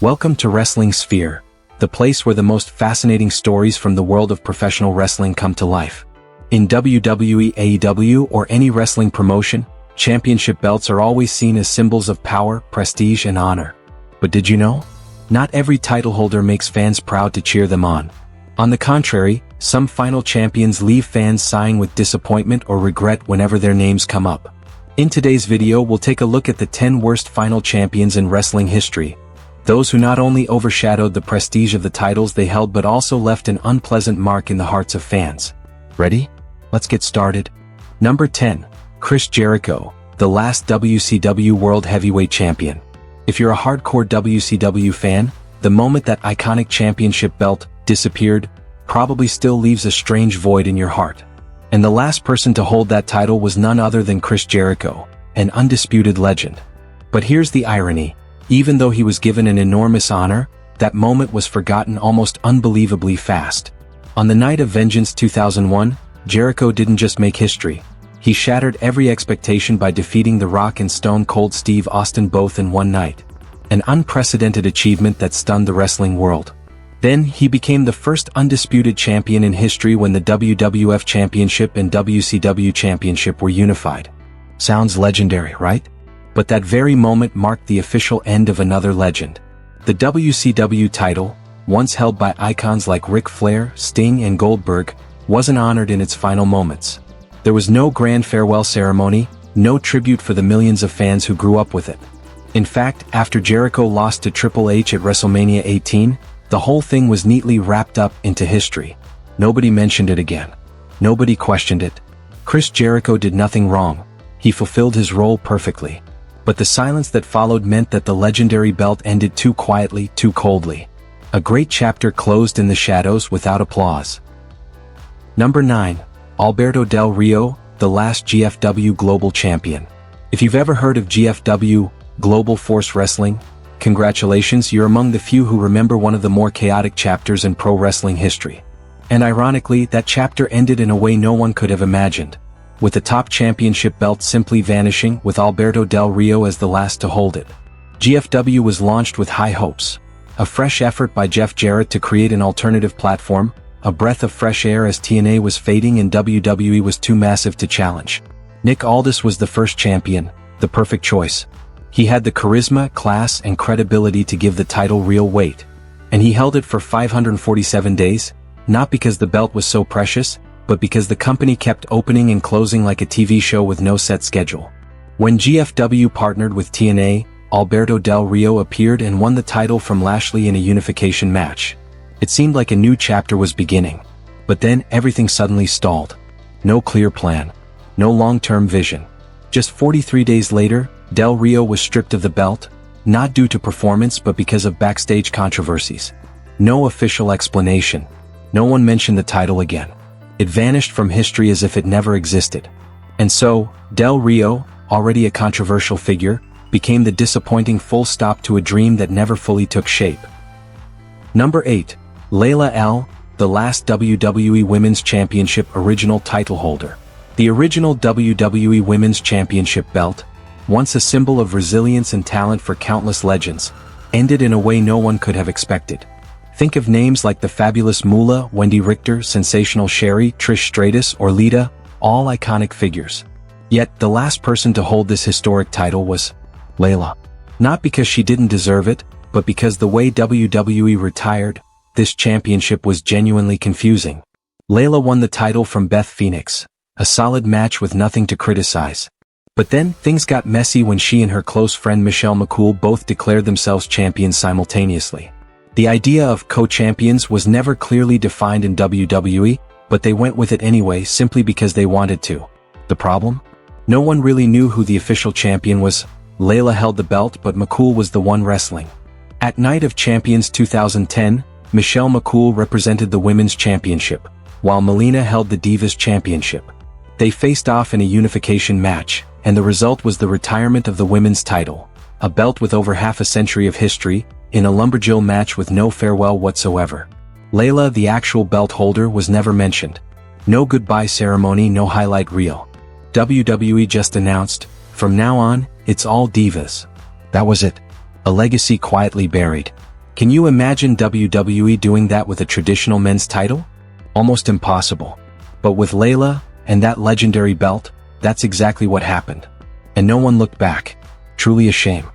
Welcome to Wrestling Sphere, the place where the most fascinating stories from the world of professional wrestling come to life. In WWE, AEW, or any wrestling promotion, championship belts are always seen as symbols of power, prestige, and honor. But did you know? Not every title holder makes fans proud to cheer them on. On the contrary, some final champions leave fans sighing with disappointment or regret whenever their names come up. In today's video, we'll take a look at the 10 worst final champions in wrestling history. Those who not only overshadowed the prestige of the titles they held but also left an unpleasant mark in the hearts of fans. Ready? Let's get started. Number 10. Chris Jericho, the last WCW World Heavyweight Champion. If you're a hardcore WCW fan, the moment that iconic championship belt disappeared probably still leaves a strange void in your heart. And the last person to hold that title was none other than Chris Jericho, an undisputed legend. But here's the irony. Even though he was given an enormous honor, that moment was forgotten almost unbelievably fast. On the night of Vengeance 2001, Jericho didn't just make history. He shattered every expectation by defeating The Rock and Stone Cold Steve Austin both in one night. An unprecedented achievement that stunned the wrestling world. Then, he became the first undisputed champion in history when the WWF Championship and WCW Championship were unified. Sounds legendary, right? But that very moment marked the official end of another legend. The WCW title, once held by icons like Ric Flair, Sting, and Goldberg, wasn't honored in its final moments. There was no grand farewell ceremony, no tribute for the millions of fans who grew up with it. In fact, after Jericho lost to Triple H at WrestleMania 18, the whole thing was neatly wrapped up into history. Nobody mentioned it again. Nobody questioned it. Chris Jericho did nothing wrong. He fulfilled his role perfectly. But the silence that followed meant that the legendary belt ended too quietly, too coldly. A great chapter closed in the shadows without applause. Number 9. Alberto Del Rio, the last GFW Global Champion. If you've ever heard of GFW, Global Force Wrestling, congratulations, you're among the few who remember one of the more chaotic chapters in pro wrestling history. And ironically, that chapter ended in a way no one could have imagined, with the top championship belt simply vanishing, with Alberto Del Rio as the last to hold it. GFW was launched with high hopes. A fresh effort by Jeff Jarrett to create an alternative platform, a breath of fresh air as TNA was fading and WWE was too massive to challenge. Nick Aldis was the first champion, the perfect choice. He had the charisma, class, and credibility to give the title real weight. And he held it for 547 days, not because the belt was so precious, but because the company kept opening and closing like a TV show with no set schedule. When GFW partnered with TNA, Alberto Del Rio appeared and won the title from Lashley in a unification match. It seemed like a new chapter was beginning. But then, everything suddenly stalled. No clear plan. No long-term vision. Just 43 days later, Del Rio was stripped of the belt, not due to performance but because of backstage controversies. No official explanation. No one mentioned the title again. It vanished from history as if it never existed. And so, Del Rio, already a controversial figure, became the disappointing full stop to a dream that never fully took shape. Number 8. Leila L, the last WWE Women's Championship original title holder. The original WWE Women's Championship belt, once a symbol of resilience and talent for countless legends, ended in a way no one could have expected. Think of names like the Fabulous Moolah, Wendy Richter, Sensational Sherry, Trish Stratus, or Lita, all iconic figures. Yet, the last person to hold this historic title was Leila. Not because she didn't deserve it, but because the way WWE retired this championship was genuinely confusing. Leila won the title from Beth Phoenix, a solid match with nothing to criticize. But then, things got messy when she and her close friend Michelle McCool both declared themselves champions simultaneously. The idea of co-champions was never clearly defined in WWE, but they went with it anyway simply because they wanted to. The problem? No one really knew who the official champion was. Leila held the belt but McCool was the one wrestling. At Night of Champions 2010, Michelle McCool represented the Women's Championship, while Melina held the Divas Championship. They faced off in a unification match, and the result was the retirement of the women's title, a belt with over half a century of history, in a lumberjill match with no farewell whatsoever. Leila, the actual belt holder, was never mentioned. No goodbye ceremony, no highlight reel. WWE just announced, from now on, it's all divas. That was it. A legacy quietly buried. Can you imagine WWE doing that with a traditional men's title? Almost impossible. But with Leila, and that legendary belt, that's exactly what happened. And no one looked back. Truly a shame.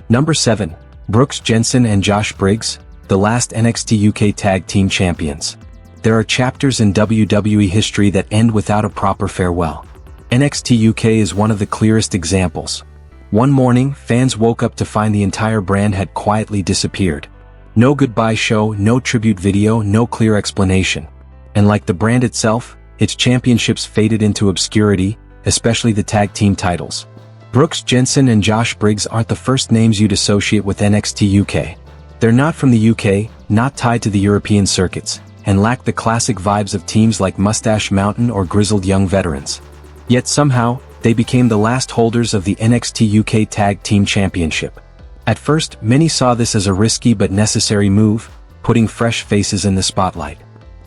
Number 7. Brooks Jensen and Josh Briggs, the last NXT UK Tag Team Champions. There are chapters in WWE history that end without a proper farewell. NXT UK is one of the clearest examples. One morning, fans woke up to find the entire brand had quietly disappeared. No goodbye show, no tribute video, no clear explanation. And like the brand itself, its championships faded into obscurity, especially the tag team titles. Brooks Jensen and Josh Briggs aren't the first names you'd associate with NXT UK. They're not from the UK, not tied to the European circuits, and lack the classic vibes of teams like Mustache Mountain or Grizzled Young Veterans. Yet somehow, they became the last holders of the NXT UK Tag Team Championship. At first, many saw this as a risky but necessary move, putting fresh faces in the spotlight.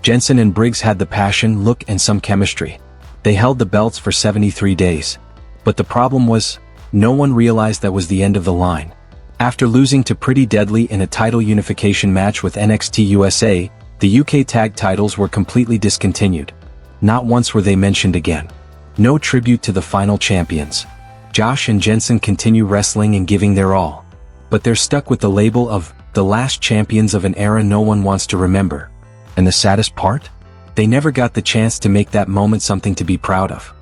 Jensen and Briggs had the passion, look, and some chemistry. They held the belts for 73 days. But the problem was, no one realized that was the end of the line. After losing to Pretty Deadly in a title unification match with NXT USA, the UK tag titles were completely discontinued. Not once were they mentioned again. No tribute to the final champions. Josh and Jensen continue wrestling and giving their all. But they're stuck with the label of the last champions of an era no one wants to remember. And the saddest part? They never got the chance to make that moment something to be proud of.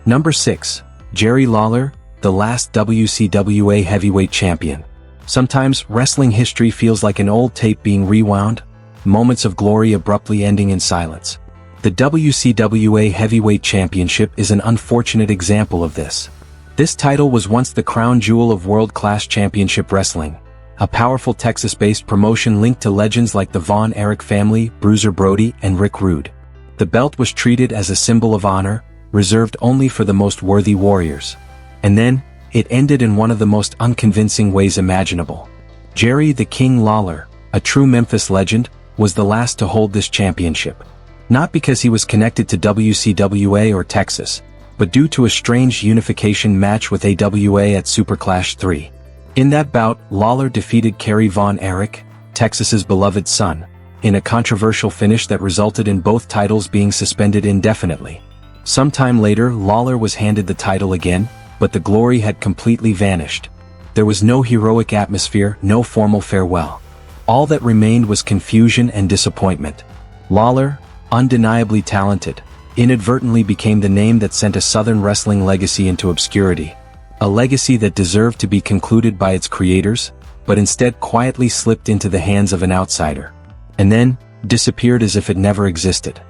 Number 6. Jerry Lawler, the last WCWA heavyweight champion. Sometimes, wrestling history feels like an old tape being rewound, moments of glory abruptly ending in silence. The WCWA Heavyweight Championship is an unfortunate example of this. This title was once the crown jewel of world-class championship wrestling, a powerful Texas-based promotion linked to legends like the Von Erich family, Bruiser Brody, and Rick Rude. The belt was treated as a symbol of honor, reserved only for the most worthy warriors. And then, it ended in one of the most unconvincing ways imaginable. Jerry the King Lawler, a true Memphis legend, was the last to hold this championship. Not because he was connected to WCWA or Texas, but due to a strange unification match with AWA at Superclash 3. In that bout, Lawler defeated Kerry Von Erich, Texas's beloved son, in a controversial finish that resulted in both titles being suspended indefinitely. Sometime later, Lawler was handed the title again, but the glory had completely vanished. There was no heroic atmosphere, no formal farewell. All that remained was confusion and disappointment. Lawler, undeniably talented, inadvertently became the name that sent a Southern wrestling legacy into obscurity. A legacy that deserved to be concluded by its creators, but instead quietly slipped into the hands of an outsider. And then, disappeared as if it never existed.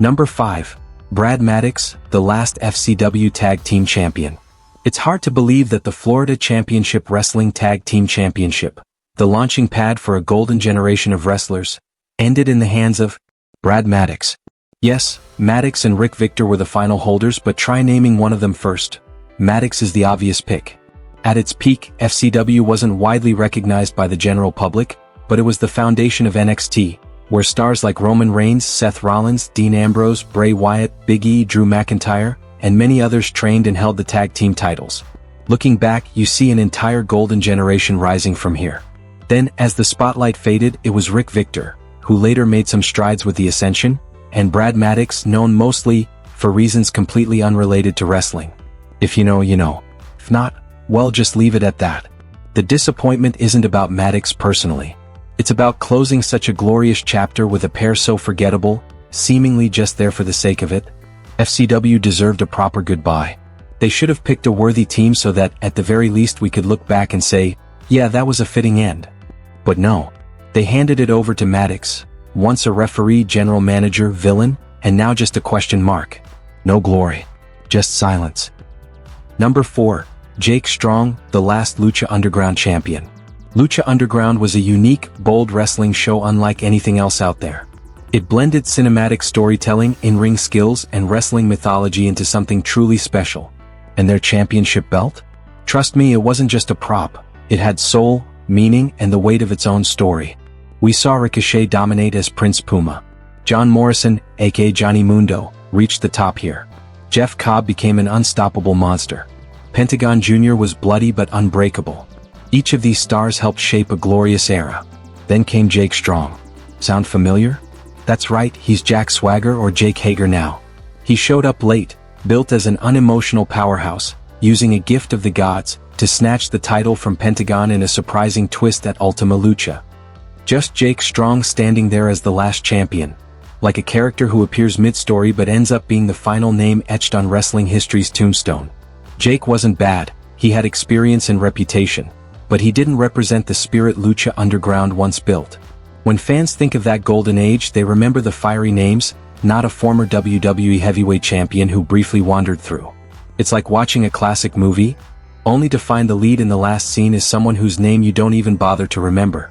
Number 5. Brad Maddox, the last FCW Tag Team Champion. It's hard to believe that the Florida Championship Wrestling Tag Team Championship, the launching pad for a golden generation of wrestlers, ended in the hands of Brad Maddox. Yes, Maddox and Rick Victor were the final holders, but try naming one of them first. Maddox is the obvious pick. At its peak, FCW wasn't widely recognized by the general public, but it was the foundation of NXT, where stars like Roman Reigns, Seth Rollins, Dean Ambrose, Bray Wyatt, Big E, Drew McIntyre, and many others trained and held the tag team titles. Looking back, you see an entire golden generation rising from here. Then, as the spotlight faded, it was Rick Victor, who later made some strides with the Ascension, and Brad Maddox, known mostly for reasons completely unrelated to wrestling. If you know, you know. If not, well, just leave it at that. The disappointment isn't about Maddox personally. It's about closing such a glorious chapter with a pair so forgettable, seemingly just there for the sake of it. FCW deserved a proper goodbye. They should have picked a worthy team so that, at the very least, we could look back and say, yeah, that was a fitting end. But no. They handed it over to Maddox, once a referee, general manager, villain, and now just a question mark. No glory. Just silence. Number 4. Jake Strong, the last Lucha Underground champion. Lucha Underground was a unique, bold wrestling show unlike anything else out there. It blended cinematic storytelling, in-ring skills, and wrestling mythology into something truly special. And their championship belt? Trust me, it wasn't just a prop. It had soul, meaning, and the weight of its own story. We saw Ricochet dominate as Prince Puma. John Morrison, aka Johnny Mundo, reached the top here. Jeff Cobb became an unstoppable monster. Pentagon Jr. was bloody but unbreakable. Each of these stars helped shape a glorious era. Then came Jake Strong. Sound familiar? That's right, he's Jack Swagger or Jake Hager now. He showed up late, built as an unemotional powerhouse, using a gift of the gods to snatch the title from Pentagon in a surprising twist at Ultima Lucha. Just Jake Strong standing there as the last champion, like a character who appears mid-story but ends up being the final name etched on wrestling history's tombstone. Jake wasn't bad, he had experience and reputation, but he didn't represent the spirit Lucha Underground once built. When fans think of that golden age, they remember the fiery names, not a former WWE heavyweight champion who briefly wandered through. It's like watching a classic movie, only to find the lead in the last scene is someone whose name you don't even bother to remember.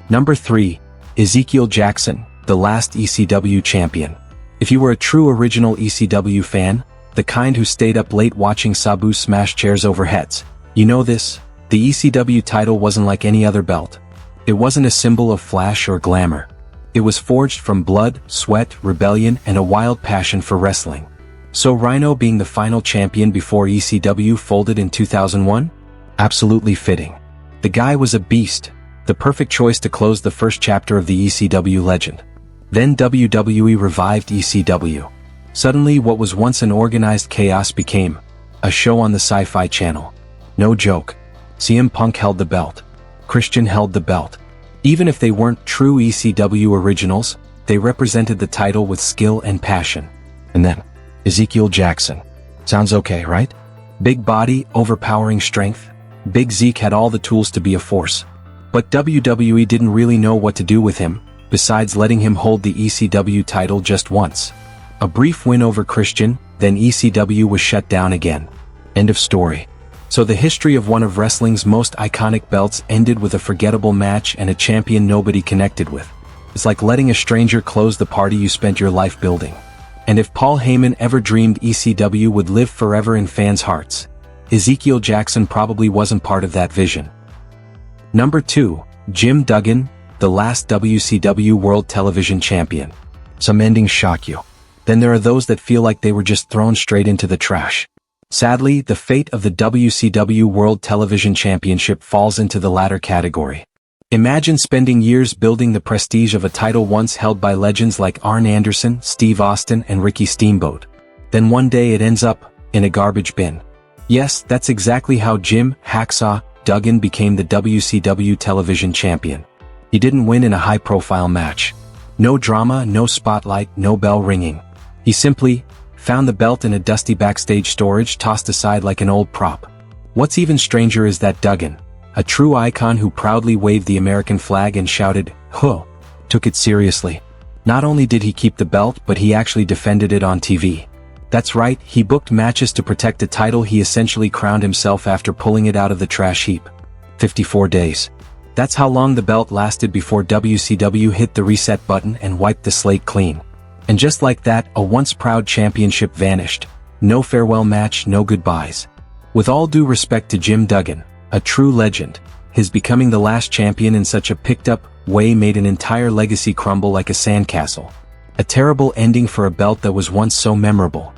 Number 3. Ezekiel Jackson, the last ECW champion. If you were a true original ECW fan, the kind who stayed up late watching Sabu smash chairs over heads, you know this, the ECW title wasn't like any other belt. It wasn't a symbol of flash or glamour. It was forged from blood, sweat, rebellion, and a wild passion for wrestling. So Rhino being the final champion before ECW folded in 2001? Absolutely fitting. The guy was a beast, the perfect choice to close the first chapter of the ECW legend. Then WWE revived ECW. Suddenly what was once an organized chaos became a show on the Sci-Fi Channel. No joke. CM Punk held the belt. Christian held the belt. Even if they weren't true ECW originals, they represented the title with skill and passion. And then, Ezekiel Jackson. Sounds okay, right? Big body, overpowering strength. Big Zeke had all the tools to be a force. But WWE didn't really know what to do with him, besides letting him hold the ECW title just once. A brief win over Christian, then ECW was shut down again. End of story. So the history of one of wrestling's most iconic belts ended with a forgettable match and a champion nobody connected with. It's like letting a stranger close the party you spent your life building. And if Paul Heyman ever dreamed ECW would live forever in fans' hearts, Ezekiel Jackson probably wasn't part of that vision. Number 2. Jim Duggan, the last WCW World Television Champion. Some endings shock you. Then there are those that feel like they were just thrown straight into the trash. Sadly, the fate of the WCW World Television Championship falls into the latter category. Imagine spending years building the prestige of a title once held by legends like Arn Anderson, Steve Austin, and Ricky Steamboat. Then one day it ends up in a garbage bin. Yes, that's exactly how Jim "Hacksaw" Duggan became the WCW Television Champion. He didn't win in a high-profile match. No drama, no spotlight, no bell ringing. He simply found the belt in a dusty backstage storage tossed aside like an old prop. What's even stranger is that Duggan, a true icon who proudly waved the American flag and shouted, "Huh," took it seriously. Not only did he keep the belt, but he actually defended it on TV. That's right, he booked matches to protect a title he essentially crowned himself after pulling it out of the trash heap. 54 days. That's how long the belt lasted before WCW hit the reset button and wiped the slate clean. And just like that, a once proud championship vanished. No farewell match, no goodbyes. With all due respect to Jim Duggan, a true legend, his becoming the last champion in such a picked-up way made an entire legacy crumble like a sandcastle. A terrible ending for a belt that was once so memorable.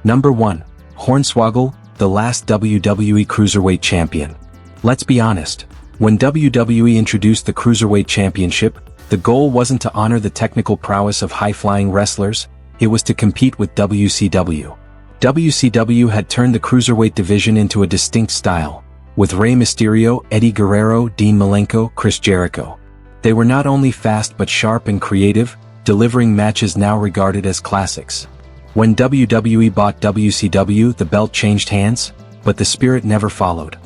Number 1. Hornswaggle, the last WWE Cruiserweight Champion. Let's be honest, when WWE introduced the Cruiserweight Championship, the goal wasn't to honor the technical prowess of high-flying wrestlers, it was to compete with WCW. WCW had turned the Cruiserweight division into a distinct style, with Rey Mysterio, Eddie Guerrero, Dean Malenko, Chris Jericho. They were not only fast but sharp and creative, delivering matches now regarded as classics. When WWE bought WCW, the belt changed hands, but the spirit never followed.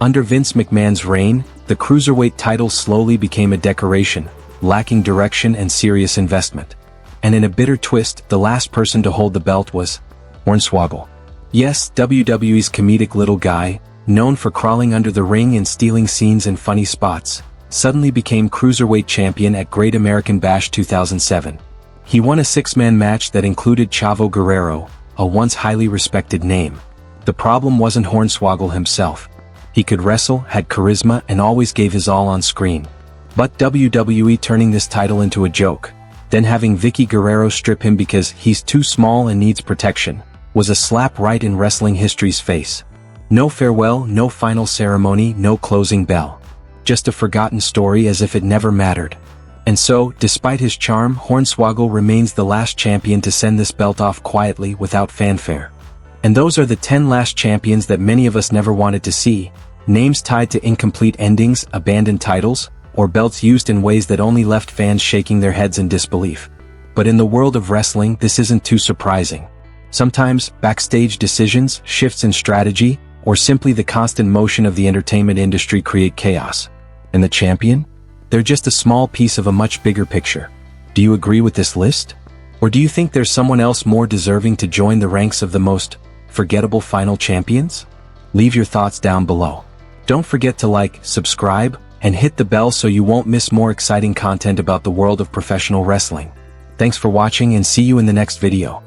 Under Vince McMahon's reign, the Cruiserweight title slowly became a decoration, lacking direction and serious investment. And in a bitter twist, the last person to hold the belt was Hornswaggle. Yes, WWE's comedic little guy, known for crawling under the ring and stealing scenes in funny spots, suddenly became Cruiserweight champion at Great American Bash 2007. He won a six-man match that included Chavo Guerrero, a once highly respected name. The problem wasn't Hornswaggle himself. He could wrestle, had charisma, and always gave his all on screen. But WWE turning this title into a joke, then having Vicky Guerrero strip him because he's too small and needs protection, was a slap right in wrestling history's face. No farewell, no final ceremony, no closing bell. Just a forgotten story as if it never mattered. And so, despite his charm, Hornswaggle remains the last champion to send this belt off quietly without fanfare. And those are the 10 last champions that many of us never wanted to see, names tied to incomplete endings, abandoned titles, or belts used in ways that only left fans shaking their heads in disbelief. But in the world of wrestling, this isn't too surprising. Sometimes, backstage decisions, shifts in strategy, or simply the constant motion of the entertainment industry create chaos. And the champion? They're just a small piece of a much bigger picture. Do you agree with this list? Or do you think there's someone else more deserving to join the ranks of the most forgettable final champions? Leave your thoughts down below. Don't forget to like, subscribe, and hit the bell so you won't miss more exciting content about the world of professional wrestling. Thanks for watching and see you in the next video.